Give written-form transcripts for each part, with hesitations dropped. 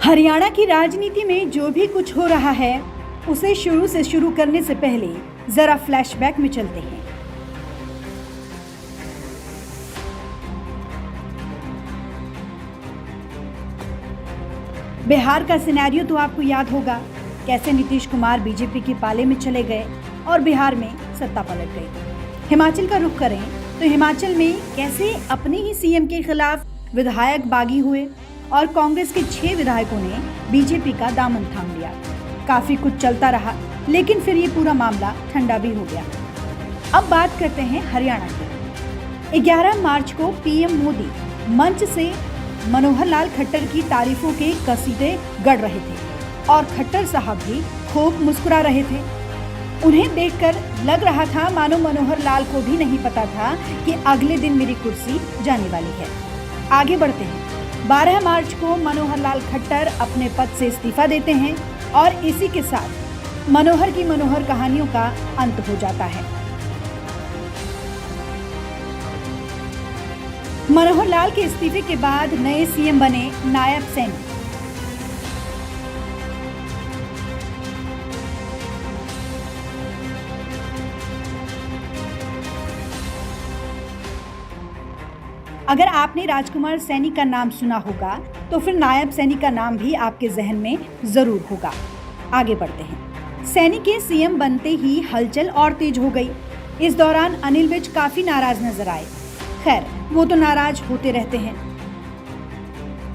हरियाणा की राजनीति में जो भी कुछ हो रहा है उसे शुरू से शुरू करने से पहले जरा फ्लैशबैक में चलते हैं। बिहार का सिनेरियो तो आपको याद होगा, कैसे नीतीश कुमार बीजेपी के पाले में चले गए और बिहार में सत्ता पलट गई। हिमाचल का रुख करें तो हिमाचल में कैसे अपने ही सीएम के खिलाफ विधायक बागी हुए और कांग्रेस के 6 विधायकों ने बीजेपी का दामन थाम लिया। काफी कुछ चलता रहा, लेकिन फिर ये पूरा मामला ठंडा भी हो गया। अब बात करते हैं हरियाणा की। 11 मार्च को पीएम मोदी मंच से मनोहर लाल खट्टर की तारीफों के कसीदे गढ़ रहे थे और खट्टर साहब भी खूब मुस्कुरा रहे थे। उन्हें देखकर लग रहा था मानो मनोहर लाल को भी नहीं पता था कि अगले दिन मेरी कुर्सी जाने वाली है। आगे बढ़ते हैं। 12 मार्च को मनोहर लाल खट्टर अपने पद से इस्तीफा देते हैं और इसी के साथ मनोहर की मनोहर कहानियों का अंत हो जाता है। मनोहर लाल के इस्तीफे के बाद नए सीएम बने नायब सैनी। अगर आपने राजकुमार सैनी का नाम सुना होगा तो फिर नायब सैनी का नाम भी आपके जहन में जरूर होगा। आगे बढ़ते हैं। सैनी के सीएम बनते ही हलचल और तेज हो गई। इस दौरान अनिल विज काफी नाराज नजर आए। खैर, वो तो नाराज होते रहते हैं,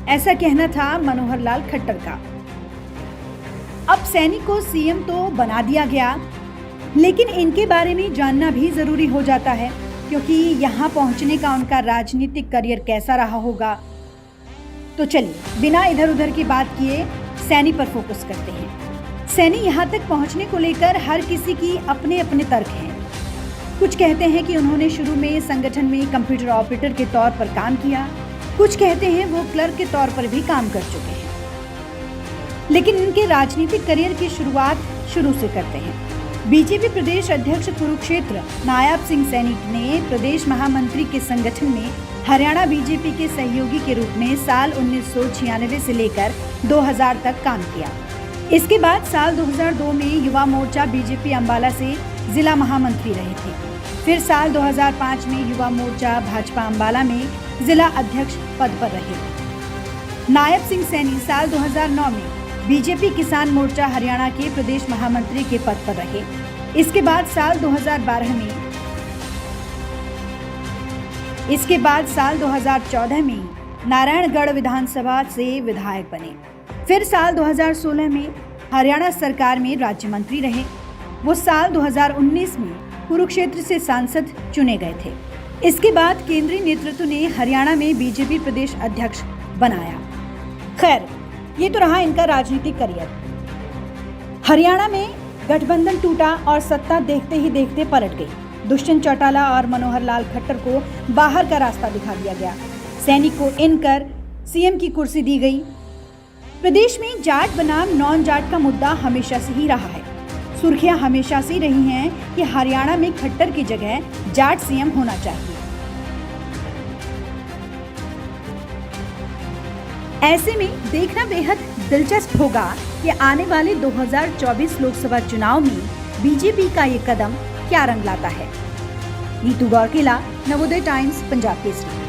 ऐसा कहना था मनोहर लाल खट्टर का। अब सैनी को सीएम तो बना दिया गया, लेकिन इनके बारे में जानना भी जरूरी हो जाता है, क्योंकि यहाँ पहुंचने का उनका राजनीतिक करियर कैसा रहा होगा। तो चलिए बिना इधर उधर की बात किए सैनी पर फोकस करते हैं। सैनी यहाँ तक पहुंचने को लेकर हर किसी की अपने अपने तर्क हैं। कुछ कहते हैं कि उन्होंने शुरू में संगठन में कंप्यूटर ऑपरेटर के तौर पर काम किया, कुछ कहते हैं वो क्लर्क के तौर पर भी काम कर चुके हैं। लेकिन इनके राजनीतिक करियर की शुरुआत शुरू से करते हैं। बीजेपी प्रदेश अध्यक्ष कुरुक्षेत्र नायब सिंह सैनी ने प्रदेश महामंत्री के संगठन में हरियाणा बीजेपी के सहयोगी के रूप में साल 1996 से लेकर 2000 तक काम किया। इसके बाद साल 2002 में युवा मोर्चा बीजेपी अंबाला से जिला महामंत्री रहे थे। फिर साल 2005 में युवा मोर्चा भाजपा अंबाला में जिला अध्यक्ष पद पर रहे। नायब सिंह सैनी साल 2009 में बीजेपी किसान मोर्चा हरियाणा के प्रदेश महामंत्री के पद पर रहे। इसके बाद साल 2014 में नारायणगढ़ विधानसभा से विधायक बने। फिर साल 2016 में हरियाणा सरकार में राज्य मंत्री रहे। वो साल 2019 में कुरुक्षेत्र से सांसद चुने गए थे। इसके बाद केंद्रीय नेतृत्व ने हरियाणा में बीजेपी प्रदेश अध्यक्ष बनाया। खैर, ये तो रहा इनका राजनीतिक करियर। हरियाणा में गठबंधन टूटा और सत्ता देखते ही देखते पलट गई। दुष्यंत चौटाला और मनोहर लाल खट्टर को बाहर का रास्ता दिखा दिया गया। सैनी को इन कर सीएम की कुर्सी दी गई। प्रदेश में जाट बनाम नॉन जाट का मुद्दा हमेशा से ही रहा है। सुर्खियां हमेशा से रही हैं कि हरियाणा में खट्टर की जगह जाट सीएम होना चाहिए। ऐसे में देखना बेहद दिलचस्प होगा कि आने वाले 2024 लोकसभा चुनाव में बीजेपी का ये कदम क्या रंग लाता है। नीतू गौरकिला, नवोदय टाइम्स, पंजाब केसरी।